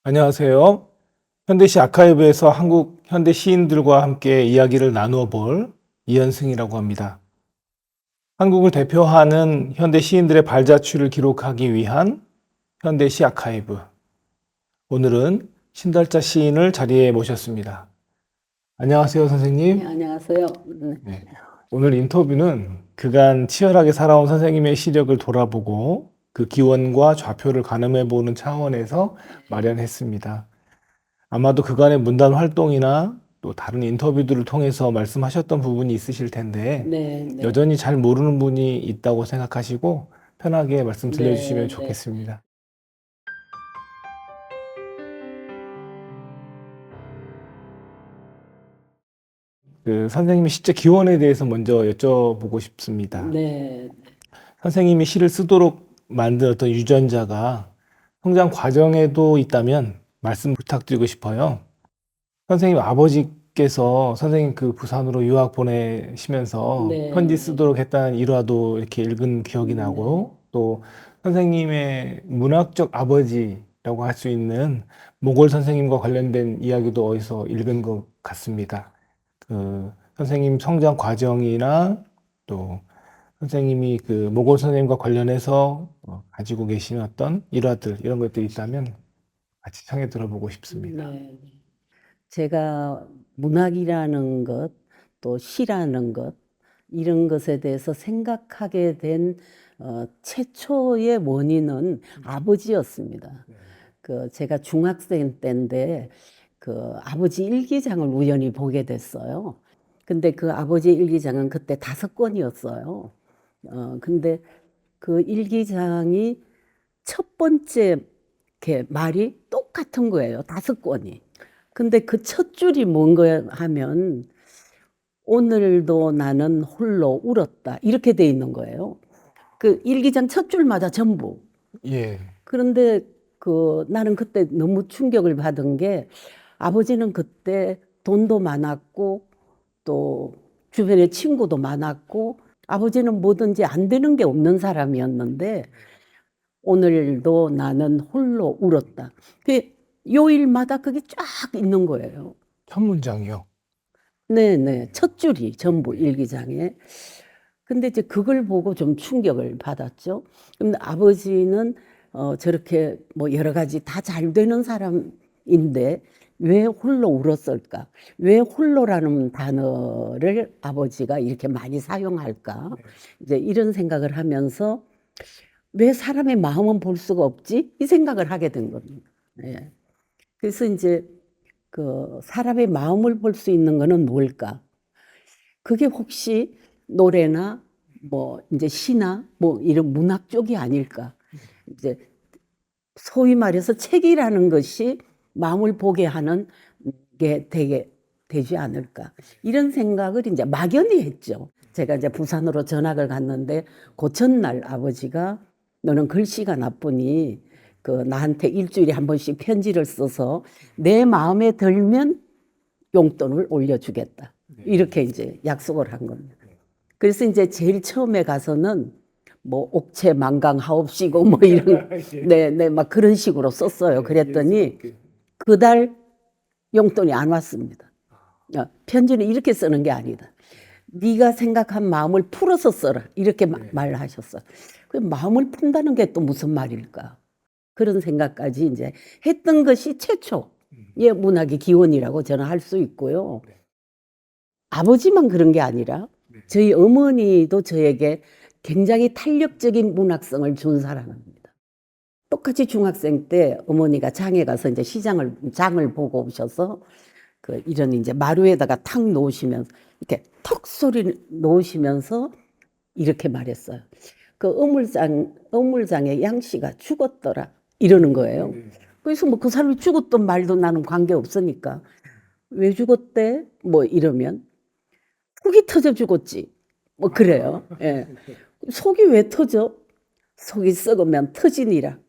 안녕하세요. 현대시 아카이브에서 한국 현대 시인들과 함께 이야기를 나누어 볼 이현승이라고 합니다. 한국을 대표하는 현대 시인들의 발자취를 기록하기 위한 현대시 아카이브. 오늘은 신달자 시인을 자리에 모셨습니다. 안녕하세요, 네, 선생님. 안녕하세요. 네. 오늘 인터뷰는 그간 치열하게 살아온 선생님의 시력을 돌아보고 그 기원과 좌표를 가늠해 보는 차원에서 마련했습니다. 아마도 그간의 문단 활동이나 또 다른 인터뷰들을 통해서 말씀하셨던 부분이 있으실 텐데 네, 네, 여전히 잘 모르는 분이 있다고 생각하시고 편하게 말씀 들려주시면 네, 네, 좋겠습니다. 그 선생님의 시적 기원에 대해서 먼저 여쭤보고 싶습니다. 네. 선생님이 시를 쓰도록 만들었던 유전자가 성장 과정에도 있다면 말씀 부탁드리고 싶어요. 선생님 아버지께서 선생님 그 부산으로 유학 보내시면서 네, 편지 네, 쓰도록 했다는 일화도 이렇게 읽은 기억이 네, 나고 또 선생님의 문학적 아버지라고 할 수 있는 모골 선생님과 관련된 이야기도 어디서 읽은 것 같습니다. 그 선생님 성장 과정이나 또 선생님이 그 모골 선생님과 관련해서 가지고 계신 어떤 일화들 이런 것들이 있다면 같이 청해 들어보고 싶습니다. 네. 제가 문학이라는 것, 또 시라는 것, 이런 것에 대해서 생각하게 된 최초의 원인은 아버지였습니다. 제가 중학생 때인데 그 아버지 일기장을 우연히 보게 됐어요. 근데 그 아버지 일기장은 그때 5권이었어요. 근데 그 일기장이 첫 번째 이렇게 말이 똑같은 거예요. 5권이. 근데 그 첫 줄이 뭔가 하면 오늘도 나는 홀로 울었다. 이렇게 돼 있는 거예요. 그 일기장 첫 줄마다 전부. 예. 그런데 나는 그때 너무 충격을 받은 게 아버지는 그때 돈도 많았고 또 주변에 친구도 많았고 아버지는 뭐든지 안 되는 게 없는 사람이었는데 오늘도 나는 홀로 울었다. 요일마다 그게 쫙 있는 거예요. 첫 문장이요. 네네. 첫 줄이 전부 일기장에. 근데 이제 그걸 보고 좀 충격을 받았죠. 근데 아버지는 저렇게 뭐 여러 가지 다 잘 되는 사람인데 왜 홀로 울었을까? 왜 홀로라는 단어를 아버지가 이렇게 많이 사용할까? 이제 이런 생각을 하면서 왜 사람의 마음은 볼 수가 없지? 이 생각을 하게 된 겁니다. 예. 그래서 이제 그 사람의 마음을 볼 수 있는 거는 뭘까? 그게 혹시 노래나 뭐 이제 시나 뭐 이런 문학 쪽이 아닐까? 이제 소위 말해서 책이라는 것이 마음을 보게 하는 게 되지 않을까? 이런 생각을 이제 막연히 했죠. 제가 이제 부산으로 전학을 갔는데 그 전날 아버지가 너는 글씨가 나쁘니 나한테 일주일에 한 번씩 편지를 써서 내 마음에 들면 용돈을 올려주겠다. 이렇게 이제 약속을 한 겁니다. 그래서 이제 제일 처음에 가서는 뭐 옥체 만강 하옵시고 뭐 이런 네, 막 그런 식으로 썼어요. 그랬더니 그달 용돈이 안 왔습니다. 편지는 이렇게 쓰는 게 아니다. 네가 생각한 마음을 풀어서 써라. 이렇게 말하셨어요. 그 마음을 푼다는 게 또 무슨 말일까? 그런 생각까지 이제 했던 것이 최초의 문학의 기원이라고 저는 할 수 있고요. 아버지만 그런 게 아니라 저희 어머니도 저에게 굉장히 탄력적인 문학성을 준 사람입니다. 똑같이 중학생 때 어머니가 장에 가서 이제 장을 보고 오셔서 이런 이제 마루에다가 탁 놓으시면서 이렇게 턱 소리 놓으시면서 이렇게 말했어요. 그 어물장의 양씨가 죽었더라. 이러는 거예요. 그래서 뭐 그 사람이 죽었던 말도 나는 관계 없으니까 왜 죽었대? 뭐 이러면 속이 터져 죽었지. 뭐 그래요. 예. 속이 왜 터져? 속이 썩으면 터지니라.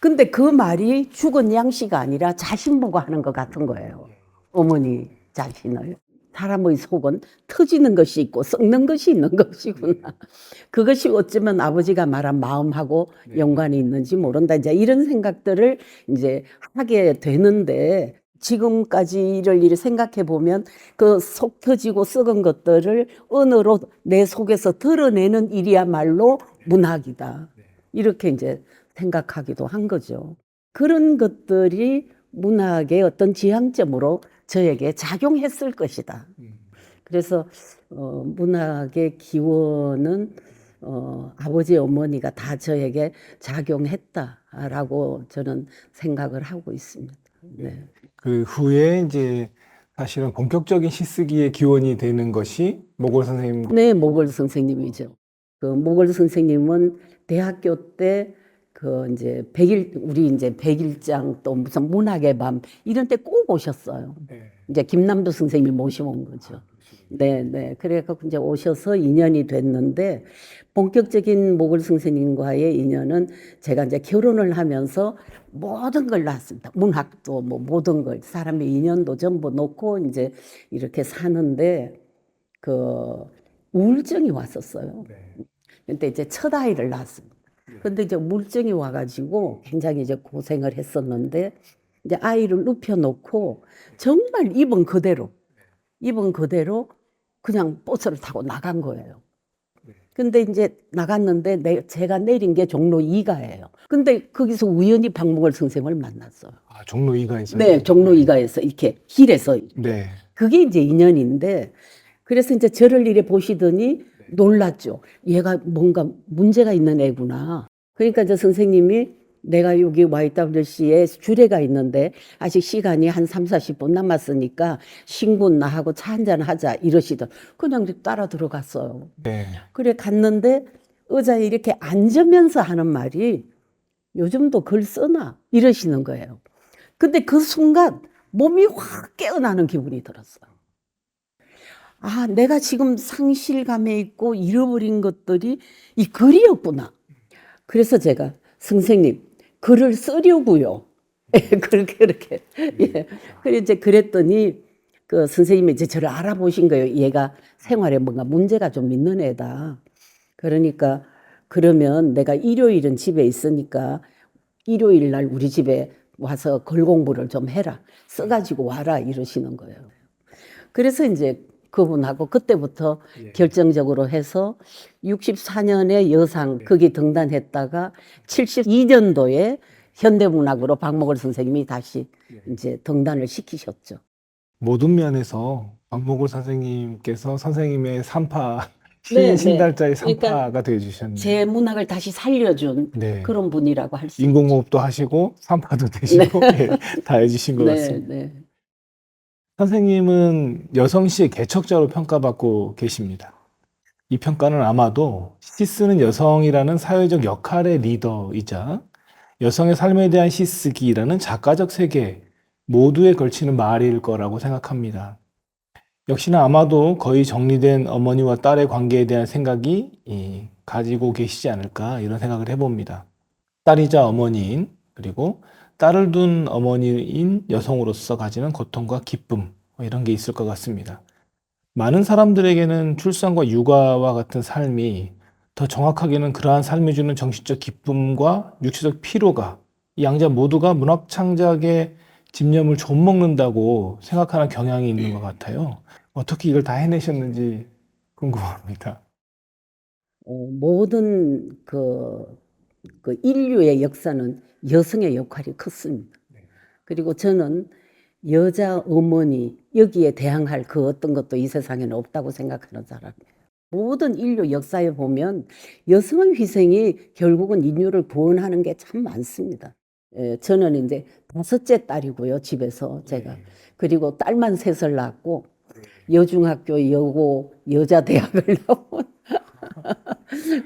근데 그 말이 죽은 양씨가 아니라 자신 보고 하는 것 같은 거예요. 어머니 자신을. 사람의 속은 터지는 것이 있고 썩는 것이 있는 것이구나. 그것이 어쩌면 아버지가 말한 마음하고 연관이 있는지 모른다. 이제 이런 생각들을 이제 하게 되는데 지금까지를 이렇게 생각해 보면 그 속 터지고 썩은 것들을 언어로 내 속에서 드러내는 일이야말로 문학이다. 이렇게 이제 생각하기도 한 거죠. 그런 것들이 문학의 어떤 지향점으로 저에게 작용했을 것이다. 그래서 문학의 기원은 아버지, 어머니가 다 저에게 작용했다라고 저는 생각을 하고 있습니다. 네. 그 후에 이제 사실은 본격적인 시쓰기의 기원이 되는 것이 모골 선생님. 네, 모골 선생님이죠. 그 모골 선생님은 대학교 때 그 이제 우리 이제 백일장 또 무슨 문학의 밤 이런 때 꼭 오셨어요. 네. 이제 김남도 선생님이 모셔온 거죠. 네, 네. 그래갖고 이제 오셔서 인연이 됐는데 본격적인 모골 선생님과의 인연은 제가 이제 결혼을 하면서 모든 걸 놨습니다. 문학도 뭐 모든 걸 사람의 인연도 전부 놓고 이제 이렇게 사는데 그 우울증이 왔었어요. 근데 이제 첫 아이를 낳았습니다. 근데 이제 우울증이 와가지고 굉장히 이제 고생을 했었는데 이제 아이를 눕혀놓고 정말 입은 그대로 그냥 버스를 타고 나간 거예요. 근데 이제 나갔는데 제가 내린 게 종로 2가예요. 근데 거기서 우연히 박목월 선생님을 만났어요. 아, 종로 2가에서. 네, 종로 2가에서 이렇게 길에서. 네. 그게 이제 인연인데 그래서 이제 저를 이래 보시더니 놀랐죠. 얘가 뭔가 문제가 있는 애구나. 그러니까 이제 선생님이 내가 여기 YWC에 주례가 있는데 아직 시간이 한 3, 40분 남았으니까 신군 나하고 차 한잔 하자 이러시던 그냥 따라 들어갔어요. 네. 그래 갔는데 의자에 이렇게 앉으면서 하는 말이 요즘도 글 쓰나 이러시는 거예요. 근데 그 순간 몸이 확 깨어나는 기분이 들었어요. 아, 내가 지금 상실감에 있고 잃어버린 것들이 이 글이었구나. 그래서 제가 선생님 글을 쓰려고요. 그렇게 예. 그래 이제 그랬더니 그 선생님이 이제 저를 알아보신 거예요. 얘가 생활에 뭔가 문제가 좀 있는 애다. 그러니까 그러면 내가 일요일은 집에 있으니까 일요일 날 우리 집에 와서 글 공부를 좀 해라. 써가지고 와라 이러시는 거예요. 그래서 이제 그분하고 그때부터 결정적으로 해서 64년에 여상 거기 등단했다가 72년도에 현대문학으로 박목월 선생님이 다시 이제 등단을 시키셨죠. 모든 면에서 박목월 선생님께서 선생님의 산파, 네, 신달자의 네. 그러니까 산파가 되어주셨네요. 제 문학을 다시 살려준 네. 그런 분이라고 할 수 있죠. 인공호흡도 하시고 산파도 되시고 예, 다 해주신 것 네, 같습니다. 네. 선생님은 여성시의 개척자로 평가받고 계십니다. 이 평가는 아마도 시 쓰는 여성이라는 사회적 역할의 리더이자 여성의 삶에 대한 시 쓰기라는 작가적 세계 모두에 걸치는 말일 거라고 생각합니다. 역시나 아마도 거의 정리된 어머니와 딸의 관계에 대한 생각이 가지고 계시지 않을까 이런 생각을 해봅니다. 딸이자 어머니인 그리고 딸을 둔 어머니인 여성으로서 가지는 고통과 기쁨 이런 게 있을 것 같습니다. 많은 사람들에게는 출산과 육아와 같은 삶이 더 정확하게는 그러한 삶이 주는 정신적 기쁨과 육체적 피로가 이 양자 모두가 문학 창작의 집념을 좀먹는다고 생각하는 경향이 있는 것 같아요. 어떻게 이걸 다 해내셨는지 궁금합니다. 모든 그 인류의 역사는 여성의 역할이 컸습니다. 그리고 저는 여자 어머니 여기에 대항할 그 어떤 것도 이 세상에는 없다고 생각하는 사람이에요. 모든 인류 역사에 보면 여성의 희생이 결국은 인류를 구원하는 게 참 많습니다. 저는 이제 5째 딸이고요, 집에서 제가. 그리고 딸만 3을 낳았고 여중학교 여고 여자대학을 나온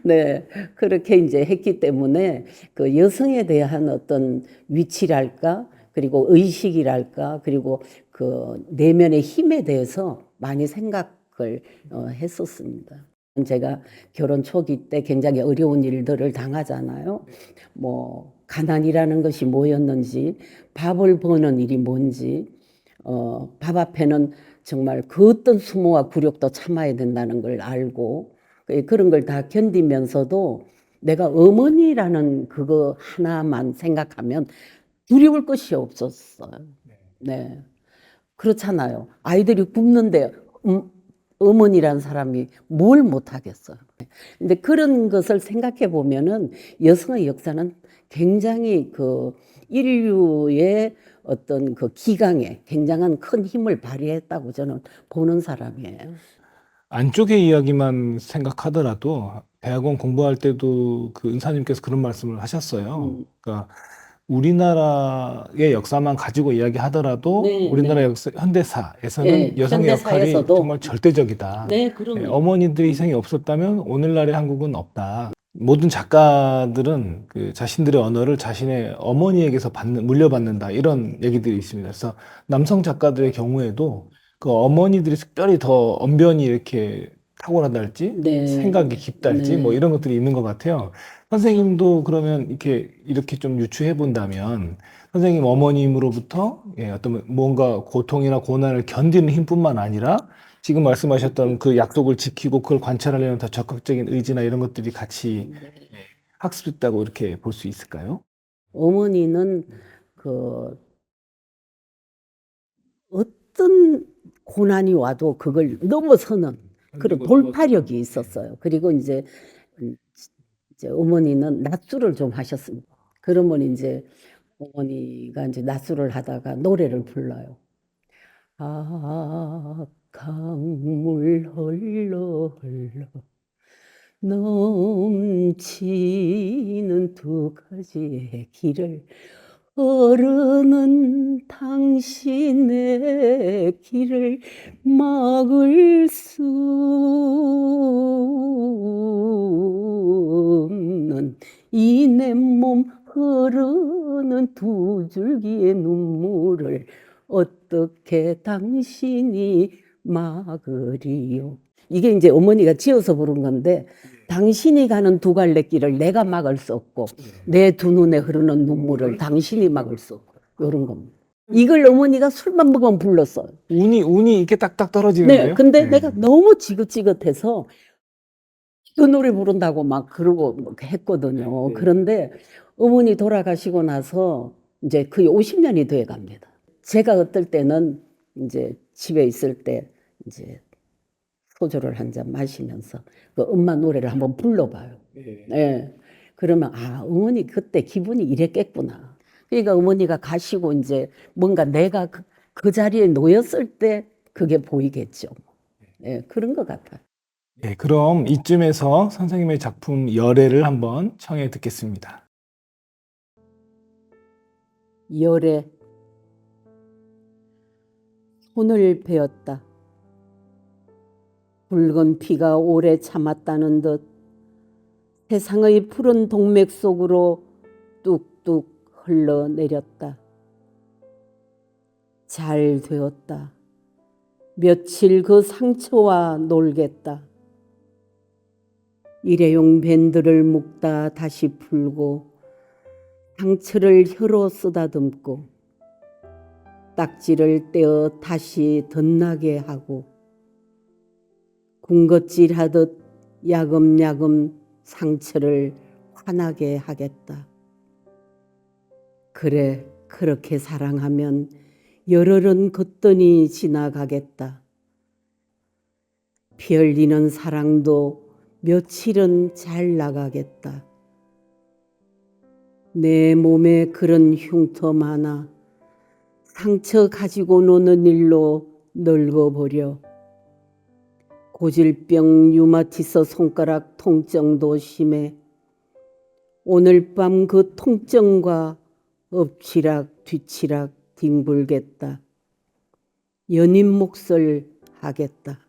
네, 그렇게 이제 했기 때문에 그 여성에 대한 어떤 위치랄까, 그리고 의식이랄까, 그리고 그 내면의 힘에 대해서 많이 생각을 했었습니다. 제가 결혼 초기 때 굉장히 어려운 일들을 당하잖아요. 뭐 가난이라는 것이 뭐였는지, 밥을 버는 일이 뭔지, 밥 앞에는 정말 그 어떤 수모와 굴욕도 참아야 된다는 걸 알고 그런 걸 다 견디면서도 내가 어머니라는 그거 하나만 생각하면 두려울 것이 없었어요. 네. 그렇잖아요. 아이들이 굶는데 어머니라는 사람이 뭘 못하겠어요. 근데 그런 것을 생각해 보면은 여성의 역사는 굉장히 그 인류의 어떤 그 기강에 굉장한 큰 힘을 발휘했다고 저는 보는 사람이에요. 안쪽의 이야기만 생각하더라도 대학원 공부할 때도 그 은사님께서 그런 말씀을 하셨어요. 그러니까 우리나라의 역사만 가지고 이야기하더라도 네, 우리나라 네. 역사, 현대사에서는 네, 여성의 역할이 현대사에서도 정말 절대적이다. 네, 예, 그럼요. 어머니들의 희생이 없었다면 오늘날의 한국은 없다. 모든 작가들은 그 자신들의 언어를 자신의 어머니에게서 물려받는다. 이런 얘기들이 있습니다. 그래서 남성 작가들의 경우에도 그 어머니들이 특별히 더 언변이 이렇게 탁월하달지, 네, 생각이 깊달지, 뭐 네. 이런 것들이 있는 것 같아요. 선생님도 그러면 이렇게 좀 유추해 본다면, 선생님 어머님으로부터 어떤 뭔가 고통이나 고난을 견디는 힘뿐만 아니라 지금 말씀하셨던 그 약속을 지키고 그걸 관찰하려는 더 적극적인 의지나 이런 것들이 같이 학습됐다고 이렇게 볼 수 있을까요? 어머니는 그 어떤 고난이 와도 그걸 넘어서는 그런 돌파력이 있었어요. 그리고 이제 어머니는 낮술을 좀 하셨습니다. 그러면 이제 어머니가 이제 낮술을 하다가 노래를 불러요. 아, 강물 흘러 흘러 넘치는 두 가지의 길을 흐르는 당신의 길을 막을 수 없는 이 내 몸 흐르는 두 줄기의 눈물을 어떻게 당신이 막으리요. 이게 이제 어머니가 지어서 부른 건데 당신이 가는 두 갈래 길을 내가 막을 수 없고 내 두 눈에 흐르는 눈물을 당신이 막을 수 없고 이런 겁니다. 이걸 어머니가 술만 먹으면 불렀어요. 운이 이렇게 딱딱 네, 떨어지는데요? 근데 내가 너무 지긋지긋해서 그 노래 부른다고 막 그러고 뭐 했거든요. 네. 그런데 어머니 돌아가시고 나서 이제 거의 50년이 돼 갑니다. 제가 어떨 때는 이제 집에 있을 때 이제 소주를 한 잔 마시면서 그 엄마 노래를 한번 불러봐요. 예. 그러면 아, 어머니 그때 기분이 이랬겠구나. 그러니까 어머니가 가시고 이제 뭔가 내가 그 자리에 놓였을 때 그게 보이겠죠. 예, 그런 것 같아요. 네, 그럼 이쯤에서 선생님의 작품 열애를 한번 청해 듣겠습니다. 열에 손을 베었다. 붉은 피가 오래 참았다는 듯 세상의 푸른 동맥 속으로 뚝뚝 흘러내렸다. 잘 되었다. 며칠 그 상처와 놀겠다. 일회용 밴드를 묶다 다시 풀고 상처를 혀로 쓰다듬고 딱지를 떼어 다시 덧나게 하고 군것질하듯 야금야금 상처를 환하게 하겠다. 그래, 그렇게 사랑하면 열흘은 걷더니 지나가겠다. 피 흘리는 사랑도 며칠은 잘 나가겠다. 내 몸에 그런 흉터 많아 상처 가지고 노는 일로 늙어버려. 고질병 류마티스 손가락 통증도 심해. 오늘 밤 그 통증과 엎치락 뒤치락 뒹굴겠다. 연인 몫을 하겠다.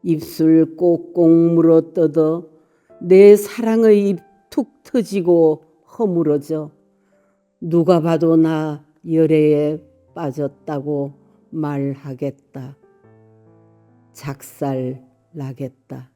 입술 꼭꼭 물어뜯어 내 사랑의 입 툭 터지고 허물어져 누가 봐도 나 열애에 빠졌다고 말하겠다. 작살 나겠다.